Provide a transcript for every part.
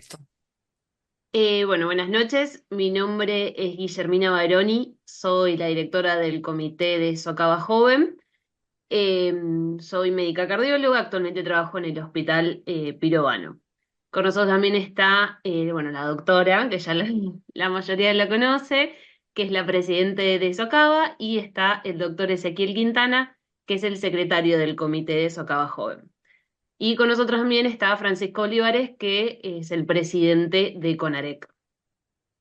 Listo. Bueno, buenas noches. Mi nombre es Guillermina Baroni, soy la directora del comité de Socava Joven. Eh, Soy médica cardióloga, actualmente trabajo en el hospital Pirovano. Con nosotros también está, bueno, la doctora, que ya la mayoría la conoce, que es la presidente de Socava, y está el doctor Ezequiel Quintana, que es el secretario del comité de Socava Joven. Y con nosotros también está Francisco Olivares, que es el presidente de CONAREC.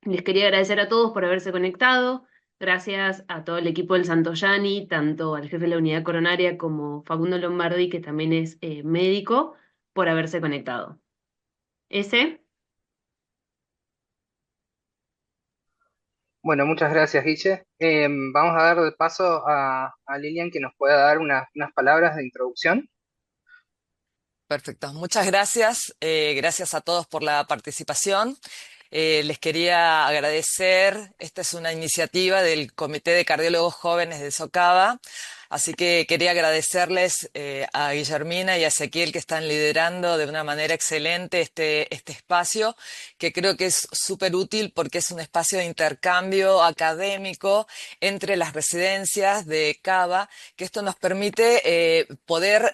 Les quería agradecer a todos por haberse conectado. Gracias a todo el equipo del Santoyani, tanto al jefe de la unidad coronaria como Facundo Lombardi, que también es médico, por haberse conectado. Ese, Bueno, muchas gracias, Guille. Vamos a dar de paso a Lilian que nos pueda dar unas palabras de introducción. Perfecto. Muchas gracias. Gracias a todos por la participación. Les quería agradecer. Esta es una iniciativa del Comité de Cardiólogos Jóvenes de Socava. Así que quería agradecerles a Guillermina y a Ezequiel que están liderando de una manera excelente este espacio, que creo que es súper útil porque es un espacio de intercambio académico entre las residencias de Cava, que esto nos permite poder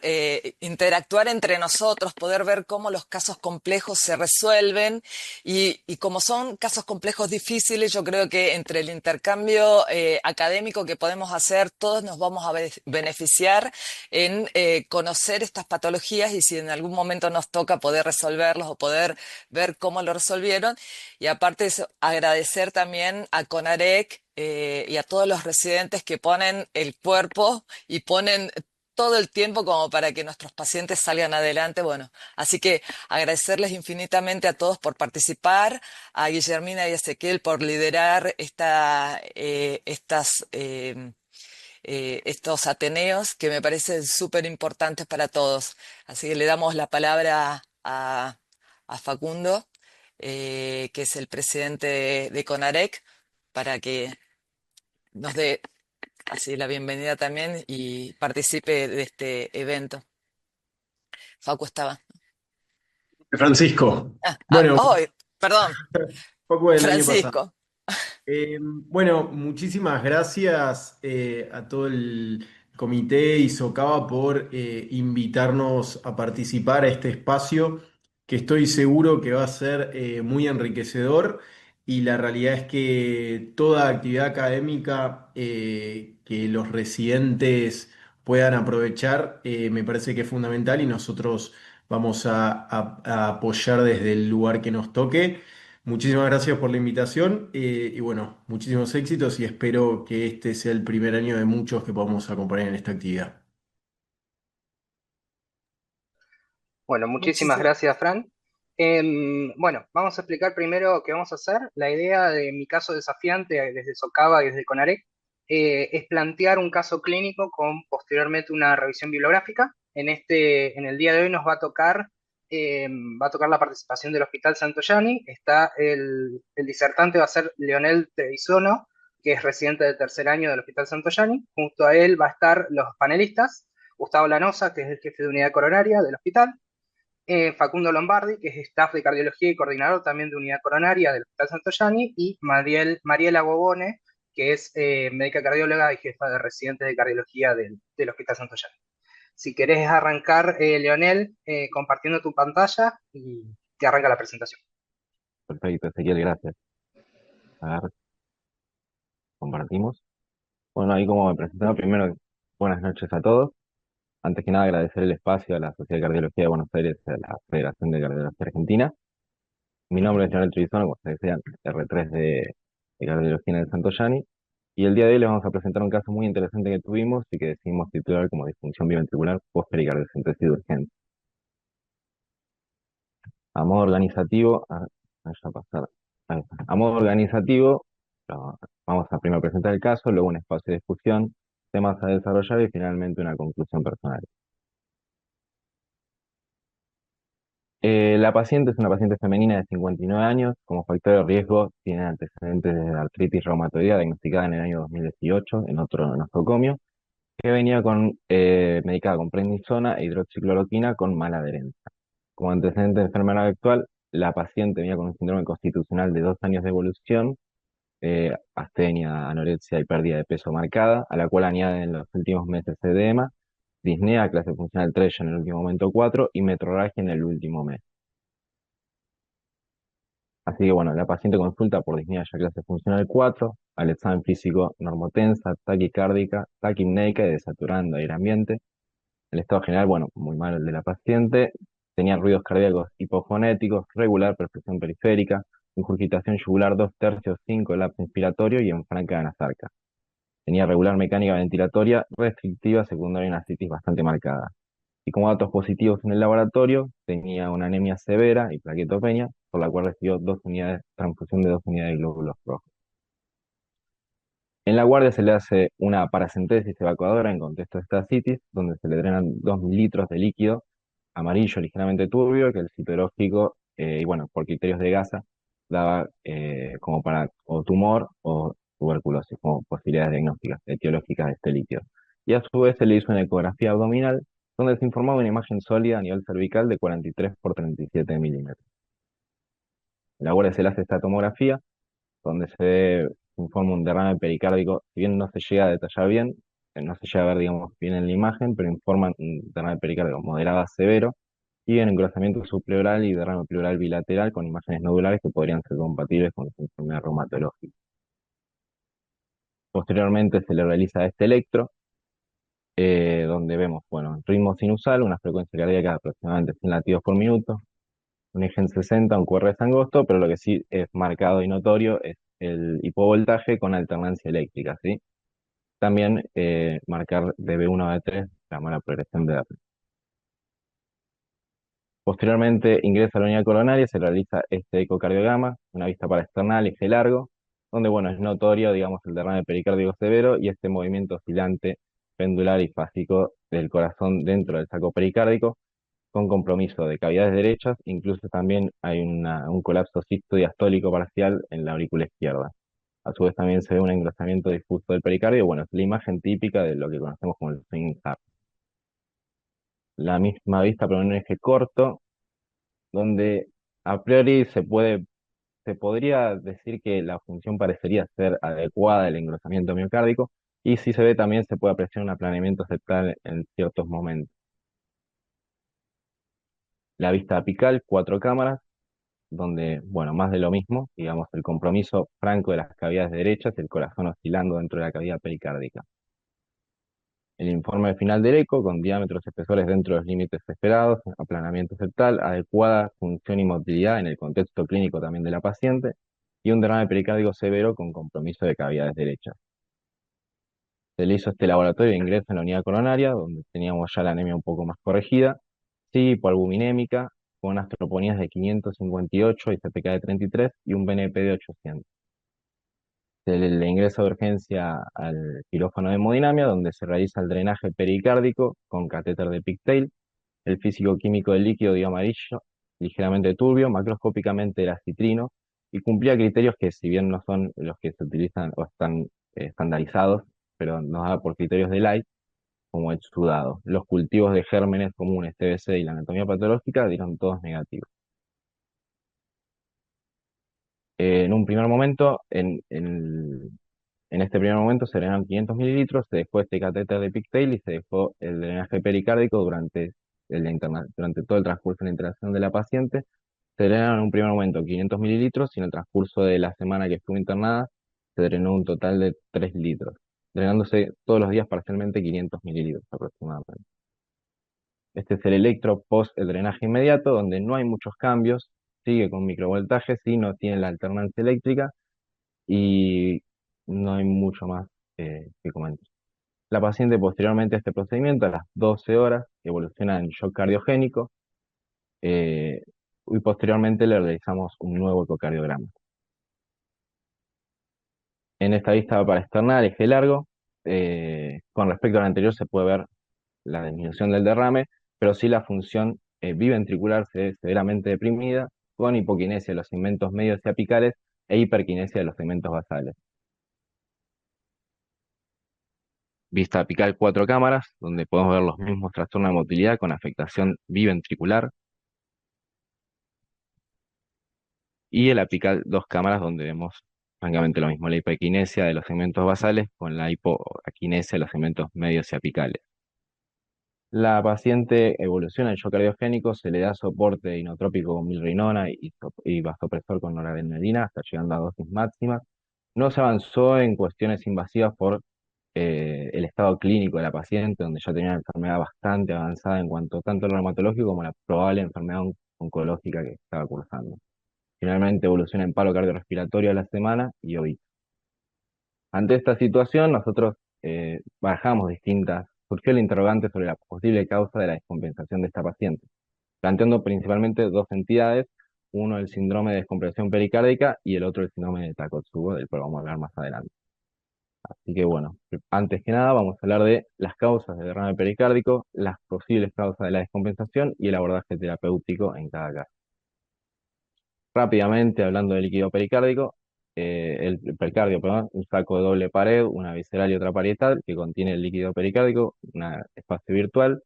interactuar entre nosotros, poder ver cómo los casos complejos se resuelven y como son casos complejos difíciles, yo creo que entre el intercambio académico que podemos hacer, todos nos vamos a beneficiar en conocer estas patologías y si en algún momento nos toca poder resolverlos o poder ver cómo lo resolvieron. Y aparte de eso, agradecer también a CONAREC y a todos los residentes que ponen el cuerpo y ponen todo el tiempo como para que nuestros pacientes salgan adelante. Bueno, así que agradecerles infinitamente a todos por participar, a Guillermina y a Ezequiel por liderar estos ateneos que me parecen súper importantes para todos. Así que le damos la palabra a Facundo, que es el presidente de CONAREC, para que nos dé así la bienvenida también y participe de este evento. Facu estaba. Francisco. Ah, Bueno, perdón, poco del año pasado. Francisco. Bueno, muchísimas gracias a todo el comité y Socava por invitarnos a participar a este espacio que estoy seguro que va a ser muy enriquecedor y la realidad es que toda actividad académica que los residentes puedan aprovechar me parece que es fundamental y nosotros vamos a apoyar desde el lugar que nos toque. Muchísimas gracias por la invitación y bueno, muchísimos éxitos y espero que este sea el primer año de muchos que podamos acompañar en esta actividad. Bueno, muchísimas Muchísimas. gracias, Fran. Bueno, vamos a explicar primero qué vamos a hacer. La idea de mi caso desafiante desde Socava y desde CONAREC es plantear un caso clínico con posteriormente una revisión bibliográfica. En el día de hoy nos va a tocar la participación del Hospital Santoyani. Está el disertante va a ser Leonel Trevisono, que es residente del tercer año del Hospital Santoyani. Junto a él va a estar los panelistas, Gustavo Lanosa, que es el jefe de unidad coronaria del hospital, Facundo Lombardi, que es staff de cardiología y coordinador también de unidad coronaria del Hospital Santoyani, y Mariela Gobone, que es médica cardióloga y jefa de residentes de cardiología del Hospital Santoyani. Si querés arrancar, Leonel, compartiendo tu pantalla y que arranca la presentación. Perfecto, Ezequiel, gracias. A ver, compartimos. Bueno, ahí como me presentaron, primero, buenas noches a todos. Antes que nada, agradecer el espacio a la Sociedad de Cardiología de Buenos Aires, a la Federación de Cardiología Argentina. Mi nombre es Leonel Trevisono, como ustedes decían, R3 de Cardiología en el Santoyani. Y el día de hoy les vamos a presentar un caso muy interesante que tuvimos y que decidimos titular como disfunción biventricular post-pericardiocentesis urgente. A modo organizativo, ya pasar. Ahí está. A modo organizativo, vamos a primero presentar el caso, luego un espacio de discusión, temas a desarrollar y finalmente una conclusión personal. La paciente es una paciente femenina de 59 años, como factor de riesgo tiene antecedentes de artritis reumatoidea diagnosticada en el año 2018 en otro nosocomio, que venía medicada con prednisona e hidroxicloroquina con mala adherencia. Como antecedente de enfermedad actual, la paciente venía con un síndrome constitucional de 2 años de evolución, astenia, anorexia y pérdida de peso marcada, a la cual añaden en los últimos meses edema, disnea, clase funcional 3 ya en el último momento 4 y metrorragia en el último mes. Así que bueno, la paciente consulta por disnea ya clase funcional 4, al examen físico normotensa, taquicárdica, taquipneica y desaturando aire ambiente. El estado general, bueno, muy mal el de la paciente. Tenía ruidos cardíacos hipofonéticos, regular perfusión periférica, ingurgitación yugular 2/3, 5 lapso inspiratorio y en franca anasarca. Tenía regular mecánica ventilatoria restrictiva secundaria a una citis bastante marcada. Y como datos positivos en el laboratorio, tenía una anemia severa y plaquetopenia, por la cual recibió transfusión de 2 unidades de glóbulos rojos. En la guardia se le hace una paracentesis evacuadora en contexto de esta citis, donde se le drenan 2 mililitros de líquido amarillo ligeramente turbio, que el citológico, y bueno, por criterios de gasa, daba como para o tumor o tuberculosis, como posibilidades diagnósticas, etiológicas de este líquido. Y a su vez se le hizo una ecografía abdominal, donde se informaba una imagen sólida a nivel cervical de 43 por 37 milímetros. En la guardia se le hace esta tomografía, donde se informa un derrame pericárdico, si bien no se llega a detallar bien, no se llega a ver, digamos, bien en la imagen, pero informan un derrame pericárdico moderado a severo y en engrosamiento subpleural y derrame pleural bilateral con imágenes nodulares que podrían ser compatibles con esta enfermedad reumatológica. Posteriormente se le realiza este electro, donde vemos, bueno, ritmo sinusal, una frecuencia cardíaca de aproximadamente 100 latidos por minuto, un eje en 60, un QRS angosto, pero lo que sí es marcado y notorio es el hipovoltaje con alternancia eléctrica, ¿sí? También marcar de B1 a B3 la mala progresión de Doppler. Posteriormente ingresa a la unidad coronaria, se realiza este ecocardiograma, una vista para external, eje largo, donde bueno, es notorio, digamos, el derrame pericárdico severo y este movimiento oscilante pendular y fásico del corazón dentro del saco pericárdico, con compromiso de cavidades derechas, incluso también hay un colapso cisto-diastólico parcial en la aurícula izquierda. A su vez también se ve un engrosamiento difuso del pericardio, bueno, es la imagen típica de lo que conocemos como el swing heart. La misma vista pero en un eje corto, donde a priori se podría decir que la función parecería ser adecuada del engrosamiento miocárdico, y si se ve también se puede apreciar un aplanamiento septal en ciertos momentos. La vista apical, 4 cámaras, donde, bueno, más de lo mismo, digamos, el compromiso franco de las cavidades derechas, el corazón oscilando dentro de la cavidad pericárdica. El informe final del eco, con diámetros espesores dentro de los límites esperados, aplanamiento septal, adecuada función y motilidad en el contexto clínico también de la paciente, y un derrame pericárdico severo con compromiso de cavidades derechas. Se le hizo este laboratorio de ingreso en la unidad coronaria, donde teníamos ya la anemia un poco más corregida, sí, hipoalbuminémica, con unas troponías de 558 y CPK de 33 y un BNP de 800. Se le ingresa de urgencia al quirófano de hemodinamia, donde se realiza el drenaje pericárdico con catéter de Pigtail. El físico-químico del líquido dio amarillo, ligeramente turbio, macroscópicamente era citrino, y cumplía criterios que, si bien no son los que se utilizan o están estandarizados, pero nos da por criterios de Light, como el sudado. Los cultivos de gérmenes comunes, TBC y la anatomía patológica dieron todos negativos. En un primer momento, en este primer momento se drenaron 500 mililitros, se dejó este catéter de Pigtail y se dejó el drenaje pericárdico durante todo el transcurso de la internación de la paciente. Se drenaron en un primer momento 500 mililitros y en el transcurso de la semana que estuvo internada se drenó un total de 3 litros, drenándose todos los días parcialmente 500 mililitros aproximadamente. Este es el electro post el drenaje inmediato, donde no hay muchos cambios, sigue con microvoltaje, sí, no tiene la alternancia eléctrica y no hay mucho más que comentar. La paciente posteriormente a este procedimiento, a las 12 horas, evoluciona en shock cardiogénico eh, y posteriormente le realizamos un nuevo ecocardiograma. En esta vista para externar, eje largo, con respecto al anterior se puede ver la disminución del derrame, pero sí la función biventricular se ve severamente deprimida, con hipoquinesia de los segmentos medios y apicales e hiperquinesia de los segmentos basales. Vista apical 4 cámaras, donde podemos ver los mismos trastornos de motilidad con afectación biventricular. y el apical 2 cámaras, donde vemos francamente lo mismo, la hipoequinesia de los segmentos basales con la hipoaquinesia de los segmentos medios y apicales. La paciente evoluciona en shock cardiogénico, se le da soporte inotrópico con milrinona y vasopresor con noradrenalina hasta llegando a dosis máximas. No se avanzó en cuestiones invasivas por el estado clínico de la paciente, donde ya tenía una enfermedad bastante avanzada en cuanto tanto a lo reumatológico como la probable enfermedad oncológica que estaba cursando. Finalmente evoluciona en paro cardiorrespiratorio a la semana y OIS. Ante esta situación, nosotros barajamos surgió el interrogante sobre la posible causa de la descompensación de esta paciente, planteando principalmente dos entidades, uno el síndrome de descompresión pericárdica y el otro el síndrome de Takotsubo, del cual vamos a hablar más adelante. Así que bueno, antes que nada vamos a hablar de las causas del derrame pericárdico, las posibles causas de la descompensación y el abordaje terapéutico en cada caso. Rápidamente, hablando del líquido pericárdico, el pericardio, perdón, un saco de doble pared, una visceral y otra parietal, que contiene el líquido pericárdico, un espacio virtual,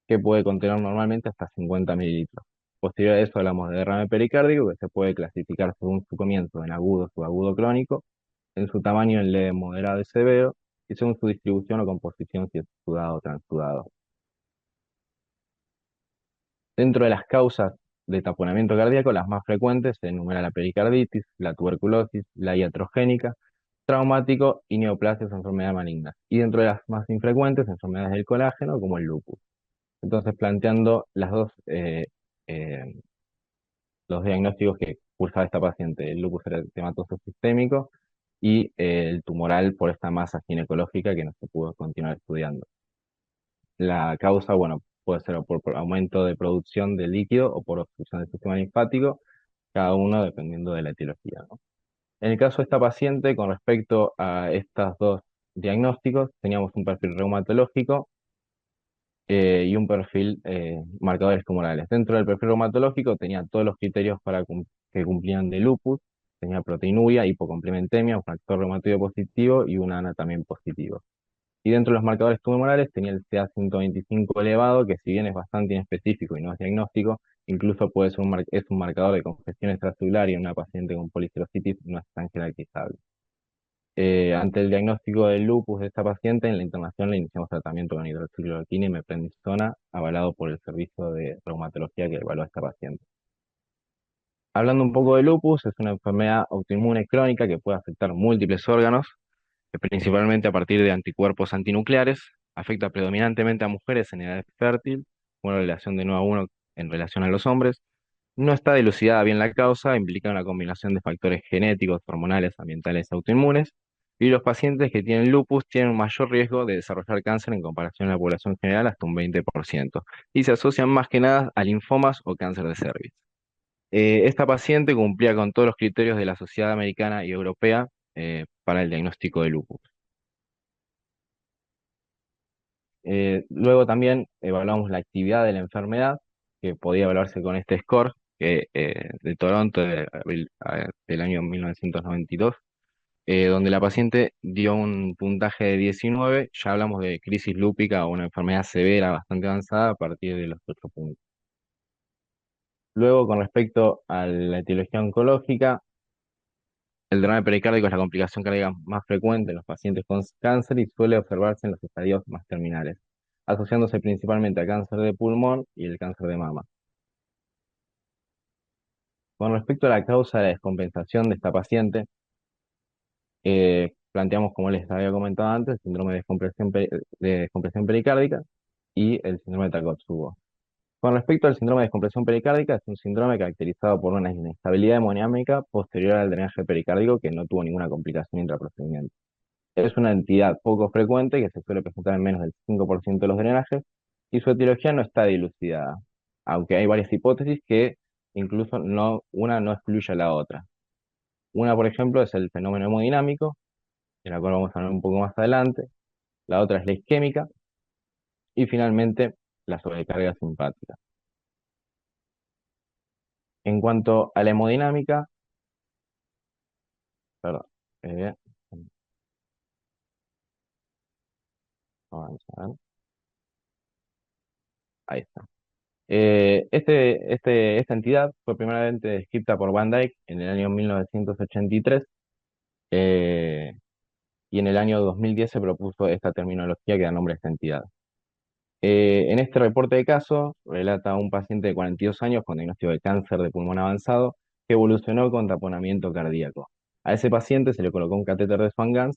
que puede contener normalmente hasta 50 mililitros. Posterior a eso hablamos de derrame pericárdico, que se puede clasificar según su comienzo en agudo, subagudo crónico, en su tamaño en leve, moderado y severo, y según su distribución o composición, si es sudado o transudado. Dentro de las causas de taponamiento cardíaco, las más frecuentes se enumera la pericarditis, la tuberculosis, la iatrogénica, traumático y neoplasias o enfermedades malignas. Y dentro de las más infrecuentes, enfermedades del colágeno, como el lupus. Entonces, planteando eh, los diagnósticos que cursaba esta paciente, el lupus eritematoso sistémico y el tumoral por esta masa ginecológica que no se pudo continuar estudiando. La causa, bueno, puede ser por aumento de producción de líquido o por obstrucción del sistema linfático, cada uno dependiendo de la etiología, ¿no? En el caso de esta paciente, con respecto a estos dos diagnósticos, teníamos un perfil reumatológico y un perfil marcadores tumorales. Dentro del perfil reumatológico tenía todos los criterios que cumplían de lupus, tenía proteinuria, hipocomplementemia, un factor reumatoide positivo y un ANA también positivo. Y dentro de los marcadores tumorales tenía el CA125 elevado, que si bien es bastante inespecífico y no es diagnóstico, incluso puede ser es un marcador de congestión extracelular y en una paciente con policerositis no es tan jerarquizable. Ante el diagnóstico del lupus de esta paciente, en la internación le iniciamos tratamiento con hidroxicloroquina y meprednisona, avalado por el servicio de reumatología que evaluó a esta paciente. Hablando un poco de lupus, es una enfermedad autoinmune crónica que puede afectar múltiples órganos, principalmente a partir de anticuerpos antinucleares, afecta predominantemente a mujeres en edad fértil, una relación de 9 a 1 en relación a los hombres. No está dilucidada bien la causa, implica una combinación de factores genéticos, hormonales, ambientales, autoinmunes, y los pacientes que tienen lupus tienen un mayor riesgo de desarrollar cáncer en comparación a la población general, hasta un 20%, y se asocian más que nada a linfomas o cáncer de cervix. Esta paciente cumplía con todos los criterios de la Sociedad Americana y Europea para el diagnóstico de lupus. Luego también evaluamos la actividad de la enfermedad, que podía evaluarse con este score de Toronto del año 1992, donde la paciente dio un puntaje de 19. Ya hablamos de crisis lúpica o una enfermedad severa bastante avanzada a partir de los 8 puntos. Luego, con respecto a la etiología oncológica, el derrame pericárdico es la complicación cardíaca más frecuente en los pacientes con cáncer y suele observarse en los estadios más terminales, asociándose principalmente a cáncer de pulmón y el cáncer de mama. Con respecto a la causa de la descompensación de esta paciente, planteamos, como les había comentado antes, el síndrome de descompresión pericárdica y el síndrome de Takotsubo. Con respecto al síndrome de descompresión pericárdica, es un síndrome caracterizado por una inestabilidad hemodinámica posterior al drenaje pericárdico que no tuvo ninguna complicación intraprocedimiento. Es una entidad poco frecuente que se suele presentar en menos del 5% de los drenajes y su etiología no está dilucidada, aunque hay varias hipótesis que incluso una no excluye a la otra. Una, por ejemplo, es el fenómeno hemodinámico, de la cual vamos a hablar un poco más adelante. La otra es la isquémica y finalmente la sobrecarga simpática. En cuanto a la hemodinámica, perdón, eh, vamos a ver, ahí está. Esta entidad fue primeramente descrita por Van Dyke en el año 1983, eh, y en el año 2010 se propuso esta terminología que da nombre a esta entidad. En este reporte de caso relata a un paciente de 42 años con diagnóstico de cáncer de pulmón avanzado que evolucionó con taponamiento cardíaco. A ese paciente se le colocó un catéter de Swan-Ganz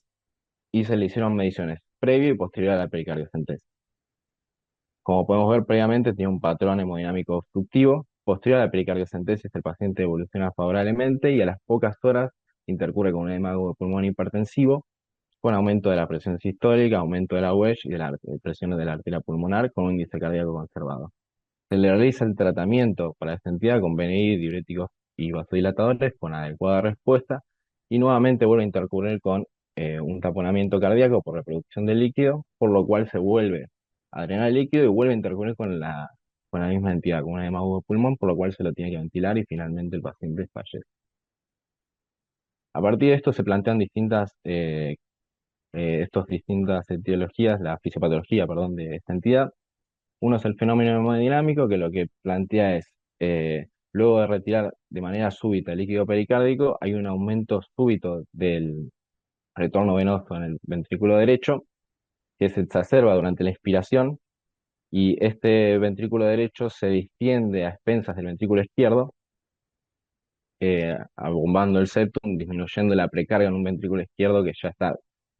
y se le hicieron mediciones previo y posterior a la pericardiocentesis. Como podemos ver previamente, tiene un patrón hemodinámico obstructivo. Posterior a la pericardiocentesis, el paciente evoluciona favorablemente y a las pocas horas intercurre con un edema agudo de pulmón hipertensivo, con aumento de la presión sistólica, aumento de la wedge y de la presión de la arteria pulmonar con un índice cardíaco conservado. Se le realiza el tratamiento para esta entidad con BNI, diuréticos y vasodilatadores con adecuada respuesta y nuevamente vuelve a intercurrir con un taponamiento cardíaco por reproducción del líquido, por lo cual se vuelve a drenar el líquido y vuelve a intercurrir con la misma entidad, con un edema agudo de pulmón, por lo cual se lo tiene que ventilar y finalmente el paciente fallece. A partir de esto se plantean distintas etiologías, la fisiopatología, perdón, de esta entidad. Uno es el fenómeno hemodinámico, que lo que plantea es, luego de retirar de manera súbita el líquido pericárdico, hay un aumento súbito del retorno venoso en el ventrículo derecho, que se exacerba durante la inspiración, y este ventrículo derecho se distiende a expensas del ventrículo izquierdo, abombando el septum, disminuyendo la precarga en un ventrículo izquierdo que ya está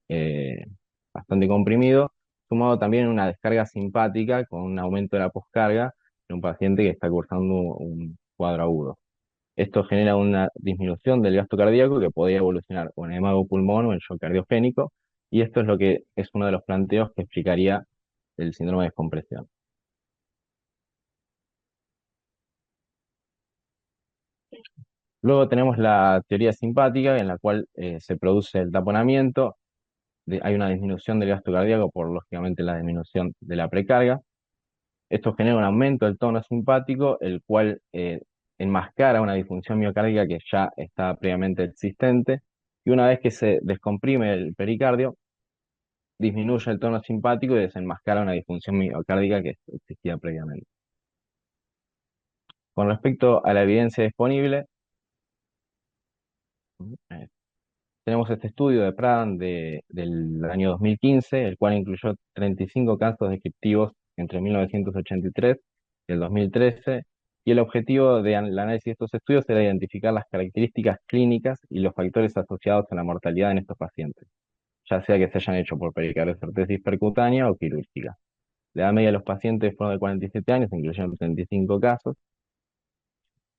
eh, bastante comprimido, sumado también a una descarga simpática con un aumento de la poscarga en un paciente que está cursando un cuadro agudo. Esto genera una disminución del gasto cardíaco que podría evolucionar o en edema de pulmón o en shock cardiogénico, y esto es lo que es uno de los planteos que explicaría el síndrome de descompresión. Luego tenemos la teoría simpática, en la cual se produce el taponamiento, hay una disminución del gasto cardíaco por, lógicamente, la disminución de la precarga. Esto genera un aumento del tono simpático, el cual enmascara una disfunción miocárdica que ya está previamente existente, y una vez que se descomprime el pericardio, disminuye el tono simpático y desenmascara una disfunción miocárdica que existía previamente. Con respecto a la evidencia disponible, eh, tenemos este estudio de Pradhan del año 2015, el cual incluyó 35 casos descriptivos entre 1983 y el 2013, y el objetivo del análisis de estos estudios era identificar las características clínicas y los factores asociados a la mortalidad en estos pacientes, ya sea que se hayan hecho por pericardiocentesis percutánea o quirúrgica. La edad media de los pacientes fueron de 47 años, incluyeron 35 casos,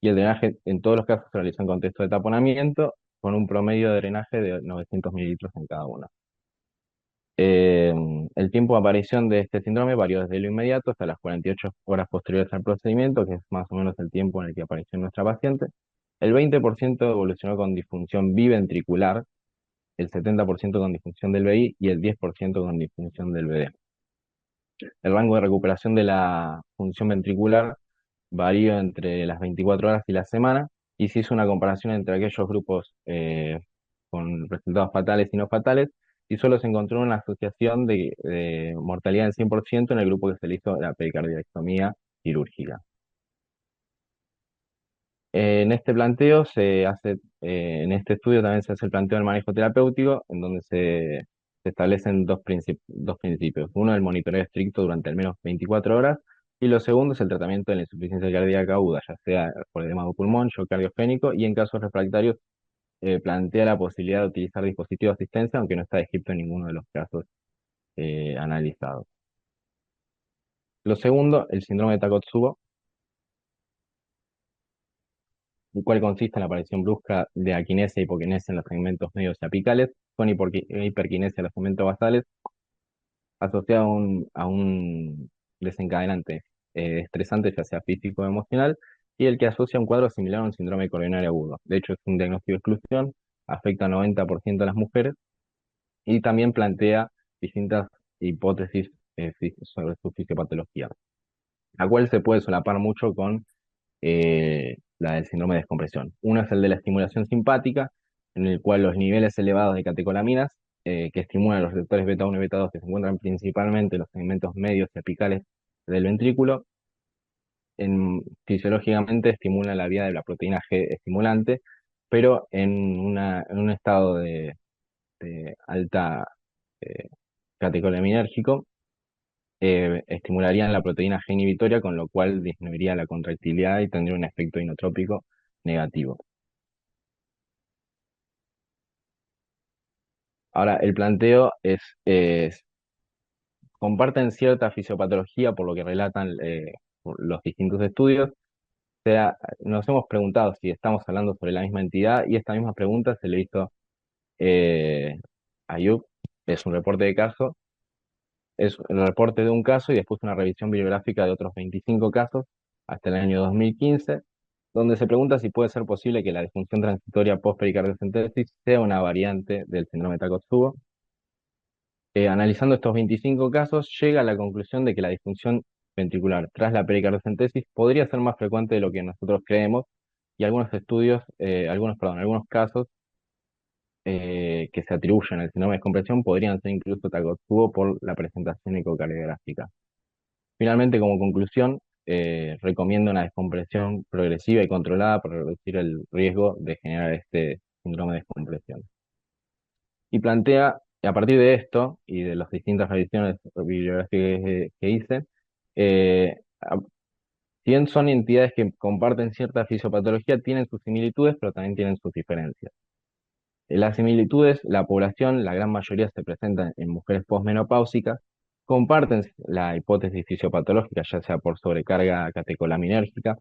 y el drenaje en todos los casos se realizó en contexto de taponamiento, con un promedio de drenaje de 900 mililitros en cada uno. El tiempo de aparición de este síndrome varió desde lo inmediato hasta las 48 horas posteriores al procedimiento, que es más o menos el tiempo en el que apareció nuestra paciente. El 20% evolucionó con disfunción biventricular, el 70% con disfunción del VI y el 10% con disfunción del VD. El rango de recuperación de la función ventricular varió entre las 24 horas y la semana, y se hizo una comparación entre aquellos grupos con resultados fatales y no fatales, y solo se encontró una asociación de mortalidad del 100% en el grupo que se le hizo la pericardiectomía quirúrgica. En este planteo en este estudio también se hace el planteo del manejo terapéutico, en donde se establecen dos principios. Uno, el monitoreo estricto durante al menos 24 horas, y lo segundo es el tratamiento de la insuficiencia cardíaca aguda, ya sea por edema de pulmón, shock cardiogénico, y en casos refractarios plantea la posibilidad de utilizar dispositivos de asistencia, aunque no está descrito en ninguno de los casos analizados. Lo segundo, el síndrome de Takotsubo, el cual consiste en la aparición brusca de aquinesia e hipoquinesia en los segmentos medios y apicales, con hiperquinesia en los segmentos basales, asociado a un desencadenante estresante, ya sea físico o emocional, y el que asocia un cuadro similar a un síndrome coronario agudo. De hecho, es un diagnóstico de exclusión, afecta al 90% de las mujeres, y también plantea distintas hipótesis sobre su fisiopatología, la cual se puede solapar mucho con la del síndrome de descompresión. Uno es el de la estimulación simpática, en el cual los niveles elevados de catecolaminas, que estimulan los receptores beta 1 y beta 2, que se encuentran principalmente en los segmentos medios y apicales del ventrículo, fisiológicamente estimulan la vía de la proteína G estimulante, pero en un estado de alta eh, catecoleminérgico, estimularían la proteína G inhibitoria, con lo cual disminuiría la contractilidad y tendría un efecto inotrópico negativo. Ahora, el planteo es comparten cierta fisiopatología por lo que relatan por los distintos estudios. O sea, nos hemos preguntado si estamos hablando sobre la misma entidad, y esta misma pregunta se le hizo a Ayub. Es un reporte de caso, es el reporte de un caso y después una revisión bibliográfica de otros 25 casos hasta el año 2015, donde se pregunta si puede ser posible que la disfunción transitoria post-pericardiocentesis sea una variante del síndrome de Takotsubo. Analizando estos 25 casos, llega a la conclusión de que la disfunción ventricular tras la pericardiocentesis podría ser más frecuente de lo que nosotros creemos, y algunos estudios, algunos casos que se atribuyen al síndrome de descompresión podrían ser incluso Takotsubo por la presentación ecocardiográfica. Finalmente, como conclusión, recomiendo una descompresión progresiva y controlada para reducir el riesgo de generar este síndrome de descompresión. Y plantea, a partir de esto y de las distintas revisiones bibliográficas que hice, eh, a- si bien son entidades que comparten cierta fisiopatología, tienen sus similitudes, pero también tienen sus diferencias. Las similitudes, la población, la gran mayoría se presenta en mujeres posmenopáusicas, comparten la hipótesis fisiopatológica, ya sea por sobrecarga catecolaminérgica.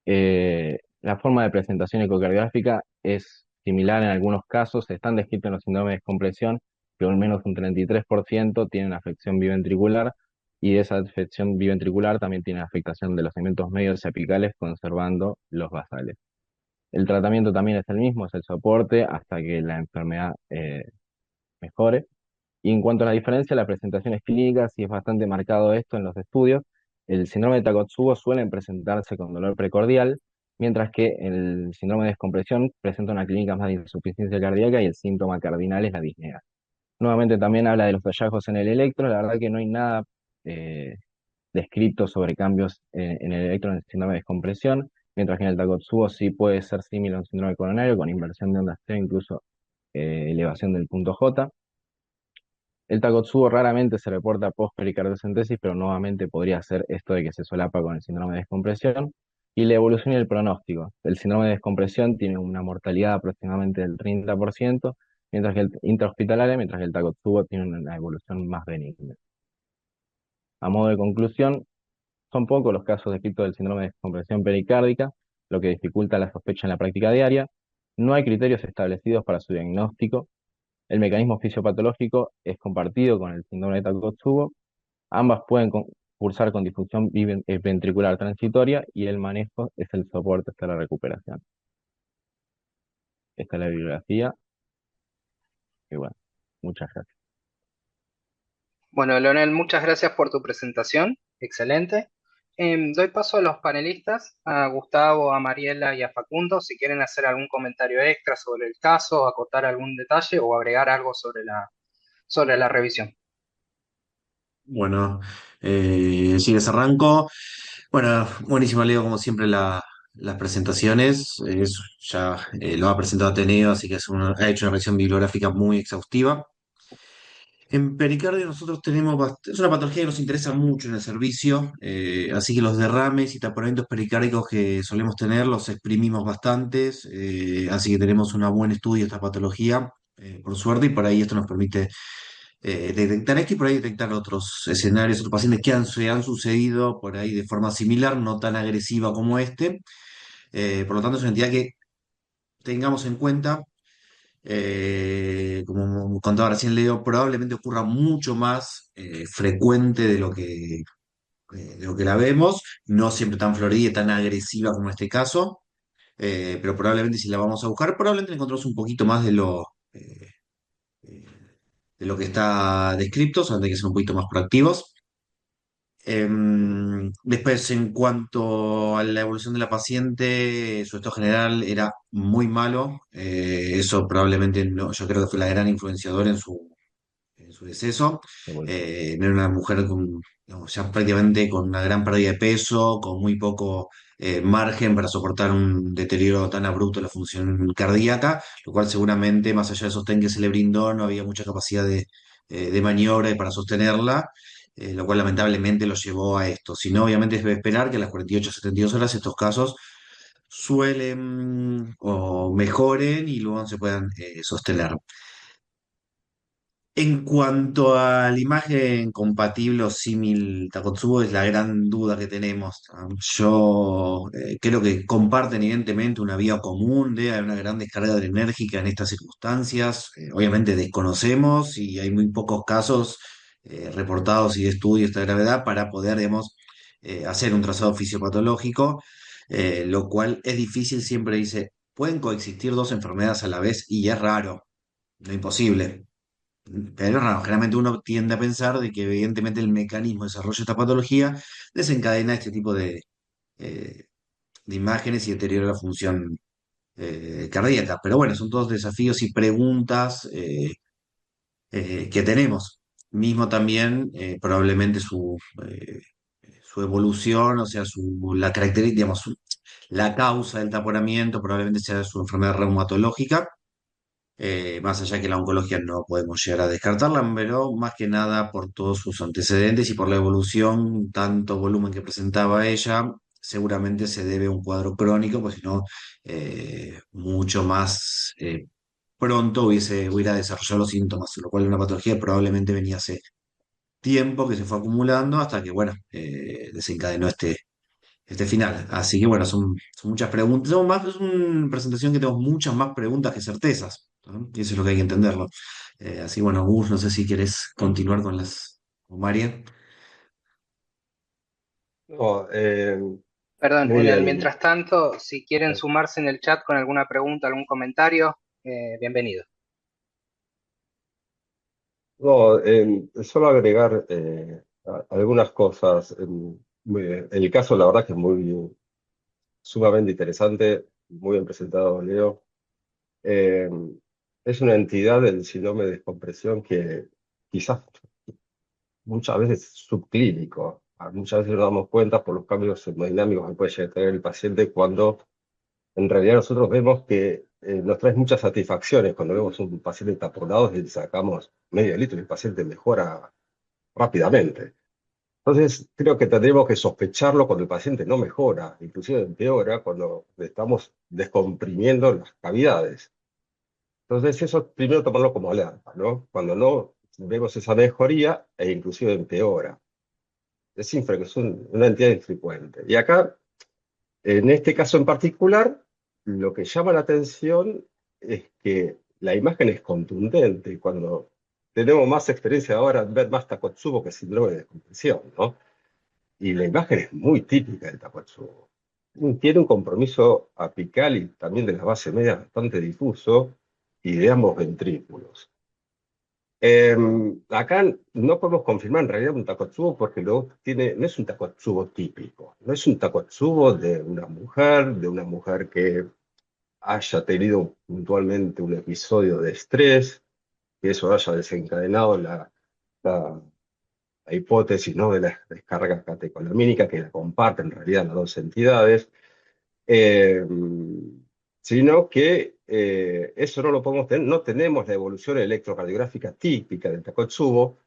La forma de presentación ecocardiográfica es similar en algunos casos, están descritos en los síndromes de descompresión, que al menos un 33% tienen afección biventricular, y de esa afección biventricular también tiene afectación de los segmentos medios y apicales, conservando los basales. El tratamiento también es el mismo, es el soporte hasta que la enfermedad mejore. Y en cuanto a la diferencia, las presentaciones clínicas, sí es bastante marcado esto en los estudios. El síndrome de Takotsubo suele presentarse con dolor precordial, mientras que el síndrome de descompresión presenta una clínica más de insuficiencia cardíaca y el síntoma cardinal es la disnea. Nuevamente también habla de los hallazgos en el electro. La verdad que no hay nada eh, descrito sobre cambios en el electro en el síndrome de descompresión, mientras que en el Takotsubo sí puede ser similar a un síndrome coronario con inversión de ondas T, incluso elevación del punto J. El Takotsubo raramente se reporta post-pericardiocentesis, pero nuevamente podría ser esto de que se solapa con el síndrome de descompresión. Y la evolución y el pronóstico. El síndrome de descompresión tiene una mortalidad aproximadamente del 30%, mientras que el intrahospitalario, mientras que el Takotsubo tiene una evolución más benigna. A modo de conclusión, son pocos los casos descritos del síndrome de descompresión pericárdica, lo que dificulta la sospecha en la práctica diaria. No hay criterios establecidos para su diagnóstico. El mecanismo fisiopatológico es compartido con el síndrome de Takotsubo. Ambas pueden cursar con disfunción ventricular transitoria, y el manejo es el soporte hasta la recuperación. Esta es la bibliografía. Y bueno, muchas gracias. Bueno, Leonel, muchas gracias por tu presentación. Excelente. Doy paso a los panelistas, a Gustavo, a Mariela y a Facundo, si quieren hacer algún comentario extra sobre el caso, acotar algún detalle o agregar algo sobre la revisión. Bueno, si les arranco. Bueno, buenísimo, Leo, como siempre, las presentaciones. Ya lo ha presentado Ateneo, así que ha hecho una revisión bibliográfica muy exhaustiva. En pericardio nosotros tenemos, es una patología que nos interesa mucho en el servicio, así que los derrames y taponamientos pericárdicos que solemos tener los exprimimos bastantes, así que tenemos un buen estudio de esta patología, por suerte, y por ahí esto nos permite detectar esto y por ahí detectar otros escenarios, otros pacientes que se han sucedido por ahí de forma similar, no tan agresiva como este. Por lo tanto, es una entidad que tengamos en cuenta. Como contaba recién Leo, probablemente ocurra mucho más frecuente de lo que la vemos, no siempre tan florida y tan agresiva como en este caso, pero probablemente si la vamos a buscar, probablemente encontramos un poquito más eh, de lo que está descrito, solamente hay que ser un poquito más proactivos. Después, en cuanto a la evolución de la paciente, su estado general era muy malo. Eso probablemente no, yo creo que fue la gran influenciadora en su deceso. Buenísimo. No era una mujer con, digamos, ya prácticamente con una gran pérdida de peso, con muy poco margen para soportar un deterioro tan abrupto de la función cardíaca, lo cual seguramente, más allá del sostén que se le brindó, no había mucha capacidad de maniobra y para sostenerla. Lo cual lamentablemente lo llevó a esto. Si no, obviamente es de esperar que a las 48 a 72 horas estos casos suelen o mejoren y luego se puedan sostener. En cuanto a la imagen compatible o símil Takotsubo, es la gran duda que tenemos. Yo creo que comparten evidentemente una vía común, de hay una gran descarga adrenérgica en estas circunstancias. Obviamente desconocemos y hay muy pocos casos reportados y de estudios de esta gravedad para poder, digamos, hacer un trazado fisiopatológico, lo cual es difícil, siempre dice, pueden coexistir dos enfermedades a la vez y es raro, no imposible. Pero no, generalmente uno tiende a pensar de que evidentemente el mecanismo de desarrollo de esta patología desencadena este tipo eh, de imágenes y deteriora la función cardíaca. Pero bueno, son todos desafíos y preguntas que tenemos. Mismo también probablemente su evolución, o sea, la característica, digamos, la causa del taponamiento probablemente sea su enfermedad reumatológica, más allá que la oncología no podemos llegar a descartarla, pero más que nada por todos sus antecedentes y por la evolución, tanto volumen que presentaba ella, seguramente se debe a un cuadro crónico, pues si no, mucho más pronto hubiera desarrollado los síntomas, lo cual es una patología que probablemente venía hace tiempo que se fue acumulando hasta que, bueno, desencadenó este final. Así que bueno, son muchas preguntas. Es una presentación que tenemos muchas más preguntas que certezas, ¿no? Y eso es lo que hay que entenderlo. Así bueno, Gus, no sé si quieres continuar con María. No, Perdón, muy en el bien. mientras tanto, si quieren sumarse en el chat con alguna pregunta, algún comentario, bienvenido. No, solo agregar algunas cosas. El caso, la verdad, que es muy sumamente interesante, muy bien presentado, Leo. Eh, es una entidad del síndrome de descompresión que quizás muchas veces es subclínico. Muchas veces nos damos cuenta por los cambios hemodinámicos que puede llegar a tener el paciente cuando en realidad nosotros vemos que nos trae muchas satisfacciones cuando vemos un paciente taponado y le sacamos medio litro y el paciente mejora rápidamente. Entonces, creo que tendríamos que sospecharlo cuando el paciente no mejora, inclusive empeora cuando le estamos descomprimiendo las cavidades. Entonces, eso primero tomarlo como alerta, ¿no? Cuando no vemos esa mejoría e inclusive empeora. Es una entidad infrecuente. Y acá, en este caso en particular, lo que llama la atención es que la imagen es contundente. Cuando tenemos más experiencia ahora en ver más Takotsubo que síndrome de descompresión, ¿no? Y la imagen es muy típica del Takotsubo. Tiene un compromiso apical y también de la base media bastante difuso y de ambos ventrículos. Acá no podemos confirmar en realidad un Takotsubo porque no es un Takotsubo típico, no es un Takotsubo de una mujer que haya tenido puntualmente un episodio de estrés, que eso haya desencadenado la- la hipótesis, ¿no?, de la descarga catecolamínica que la comparten en realidad las dos entidades, eh, sino que eso no lo podemos tener, no tenemos la evolución electrocardiográfica típica del Takotsubo,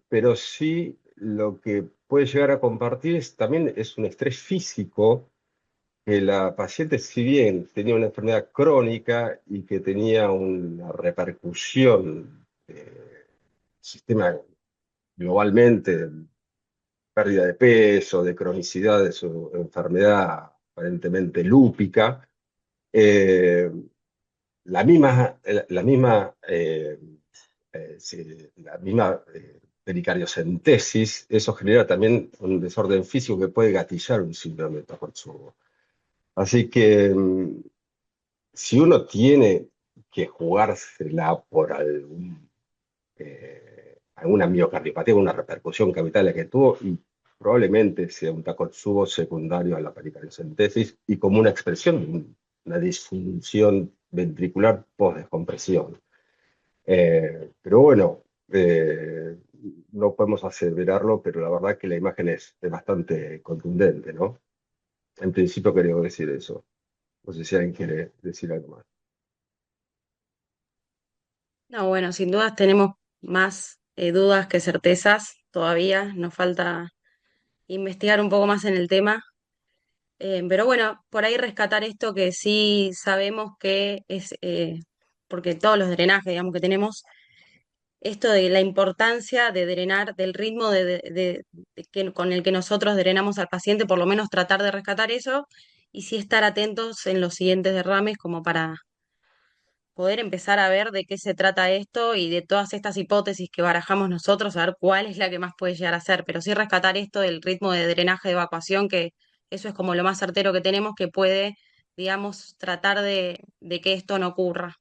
pero sí lo que puede llegar a compartir también es un estrés físico que la paciente, si bien tenía una enfermedad crónica y que tenía una repercusión sistema globalmente, pérdida de peso, de cronicidad de su enfermedad aparentemente lúpica, eh, la misma pericardiocentesis, eso genera también un desorden físico que puede gatillar un síndrome de Takotsubo. Así que si uno tiene que jugársela por alguna miocardiopatía, una repercusión capital que tuvo, y probablemente sea un Takotsubo secundario a la pericardiocentesis y como una expresión de una disfunción ventricular post-descompresión. Pero bueno, no podemos aseverarlo, pero la verdad que la imagen es bastante contundente, ¿no? En principio quería decir eso. No sé si alguien quiere decir algo más. No, bueno, sin dudas tenemos más dudas que certezas todavía. Nos falta investigar un poco más en el tema. Pero bueno, por ahí rescatar esto que sí sabemos que es, porque todos los drenajes, digamos, que tenemos, esto de la importancia de drenar, del ritmo con el que nosotros drenamos al paciente, por lo menos tratar de rescatar eso y sí estar atentos en los siguientes derrames como para poder empezar a ver de qué se trata esto y de todas estas hipótesis que barajamos nosotros, a ver cuál es la que más puede llegar a ser, pero sí rescatar esto del ritmo de drenaje de evacuación, que eso es como lo más certero que tenemos que puede, digamos, tratar de que esto no ocurra.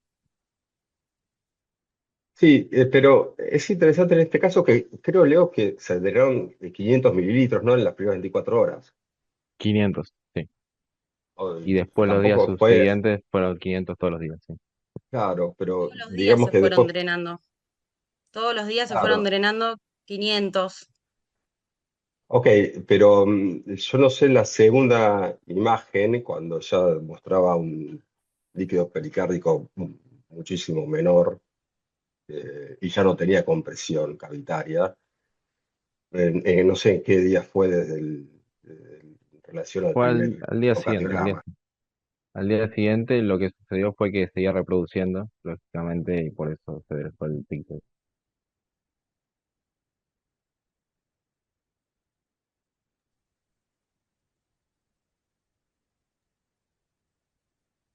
Sí, pero es interesante en este caso que creo, Leo, que se drenaron 500 mililitros, ¿no? En las primeras 24 horas. 500, sí. O- Y después los días Tampoco fue, subsiguientes fueron 500 todos los días, sí. claro, pero Todos los días digamos se que fueron después, drenando, todos los días se fueron claro. drenando 500. Ok, pero yo no sé la segunda imagen, cuando ya mostraba un líquido pericárdico muchísimo menor y ya no tenía compresión cavitaria. No sé en qué día fue en relación al Fue primer al día siguiente, ecocardiograma. al día siguiente lo que sucedió fue que seguía reproduciendo, lógicamente, y por eso se dejó el pico.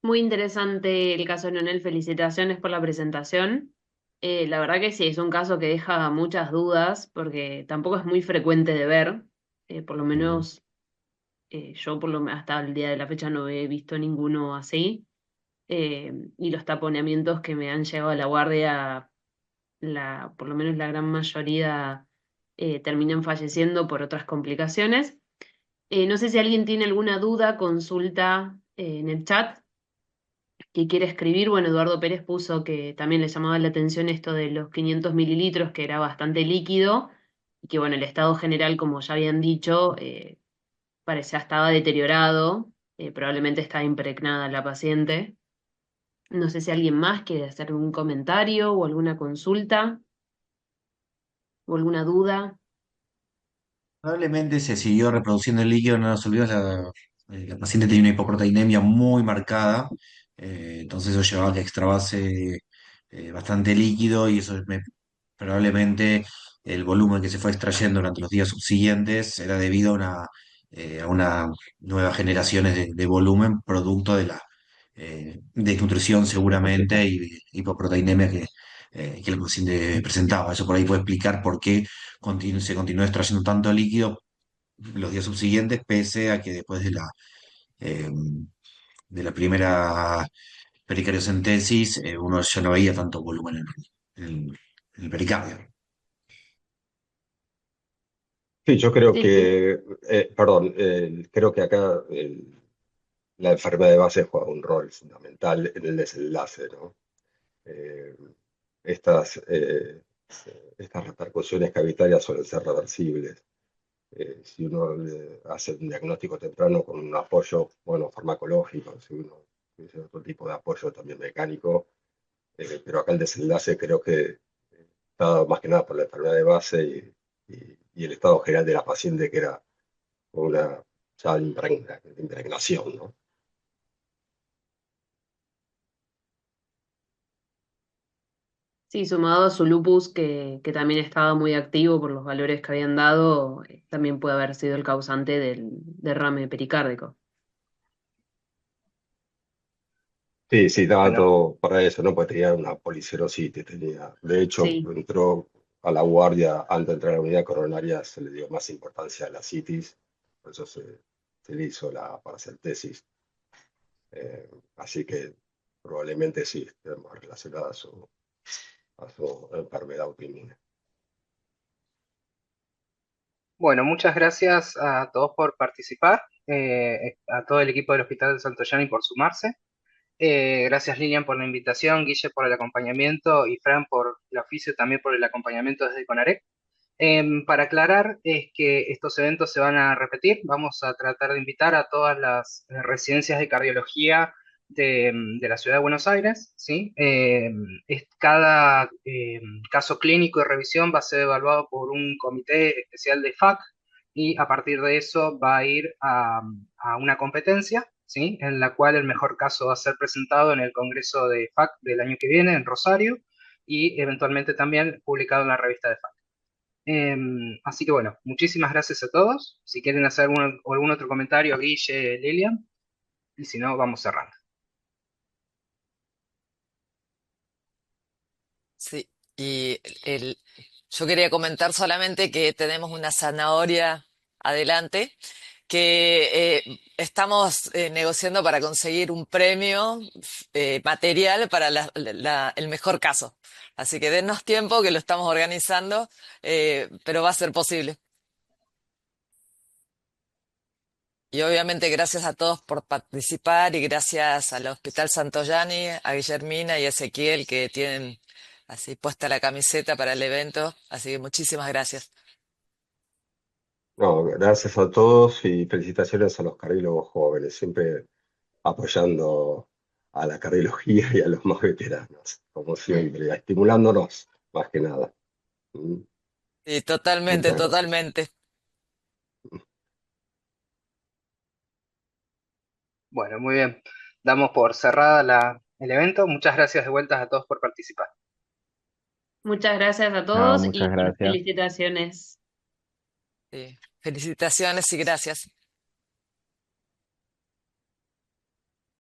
Muy interesante el caso de Leonel, felicitaciones por la presentación. La verdad que sí, es un caso que deja muchas dudas porque tampoco es muy frecuente de ver, por lo Ujú. menos yo hasta el día de la fecha no he visto ninguno así. Y los taponeamientos que me han llevado a la guardia, por lo menos la gran mayoría terminan falleciendo por otras complicaciones. No sé si alguien tiene alguna duda, consulta en el chat que quiere escribir. Bueno, Eduardo Pérez puso que también le llamaba la atención esto de los 500 mililitros, que era bastante líquido, y que bueno, el estado general, como ya habían dicho, parecía estaba deteriorado, probablemente estaba impregnada la paciente. No sé si alguien más quiere hacer algún comentario o alguna consulta o alguna duda. Probablemente se siguió reproduciendo el líquido, no nos olvidemos, la paciente tenía una hipoproteinemia muy marcada, entonces eso llevaba a que extravase bastante líquido y probablemente el volumen que se fue extrayendo durante los días subsiguientes era debido a una nuevas generaciones de volumen producto de la desnutrición seguramente y de hipoproteinemia que el paciente presentaba. Eso por ahí puede explicar por qué se continuó extrayendo tanto líquido los días subsiguientes, pese a que después eh, de la primera pericariocentesis uno ya no veía tanto volumen en el pericardio. Sí, yo creo Sí, sí. que, perdón, creo que acá la enfermedad de base juega un rol fundamental en el desenlace, ¿no? Eh, estas, eh, estas repercusiones cavitarias suelen ser reversibles. Si uno hace un diagnóstico temprano con un apoyo, bueno, farmacológico, si uno tiene otro tipo de apoyo también mecánico, pero acá el desenlace creo que está más que nada por la enfermedad de base y el estado general de la paciente, que era una ya impregnación, ¿no? Sí, sumado a su lupus, que también estaba muy activo por los valores que habían dado, también puede haber sido el causante del derrame pericárdico. Sí, sí, daba Bueno, todo para eso, ¿no? Porque tenía una policerositis, tenía. De hecho, Sí, entró a la guardia antes de entrar a la unidad coronaria, se le dio más importancia a la citis, por eso se le hizo la paracentesis. Así que probablemente sí, esté más relacionada a su enfermedad autoinmune. bueno, muchas gracias a todos por participar, a todo el equipo del Hospital de Santo Yani por sumarse. Gracias Lilian por la invitación, Guille por el acompañamiento y Fran por el oficio, también por el acompañamiento desde Conarec. Para aclarar, es que estos eventos se van a repetir. Vamos a tratar de invitar a todas las residencias de cardiología de la ciudad de Buenos Aires, ¿sí? Cada caso clínico y revisión va a ser evaluado por un comité especial de FAC y a partir de eso va a ir a una competencia, ¿sí? En la cual el mejor caso va a ser presentado en el Congreso de FAC del año que viene en Rosario y eventualmente también publicado en la revista de FAC. Así que bueno, muchísimas gracias a todos. Si quieren hacer algún otro comentario, Guille, Lilian, y si no, vamos cerrando. Sí, y yo quería comentar solamente que tenemos una zanahoria adelante, que estamos negociando para conseguir un premio material para el mejor caso. Así que dennos tiempo que lo estamos organizando, pero va a ser posible. Y obviamente gracias a todos por participar y gracias al Hospital Santoyani, a Guillermina y a Ezequiel que tienen así puesta la camiseta para el evento. Así que muchísimas gracias. No, gracias a todos y felicitaciones a los cardiólogos jóvenes, siempre apoyando a la cardiología y a los más veteranos, como siempre, estimulándonos más que nada. Mm, Sí, totalmente, Muchas gracias. totalmente. Bueno, muy bien. Damos por cerrada el evento. Muchas gracias de vuelta a todos por participar. Muchas gracias a No, todos muchas y gracias. felicitaciones. Sí. Felicitaciones y gracias.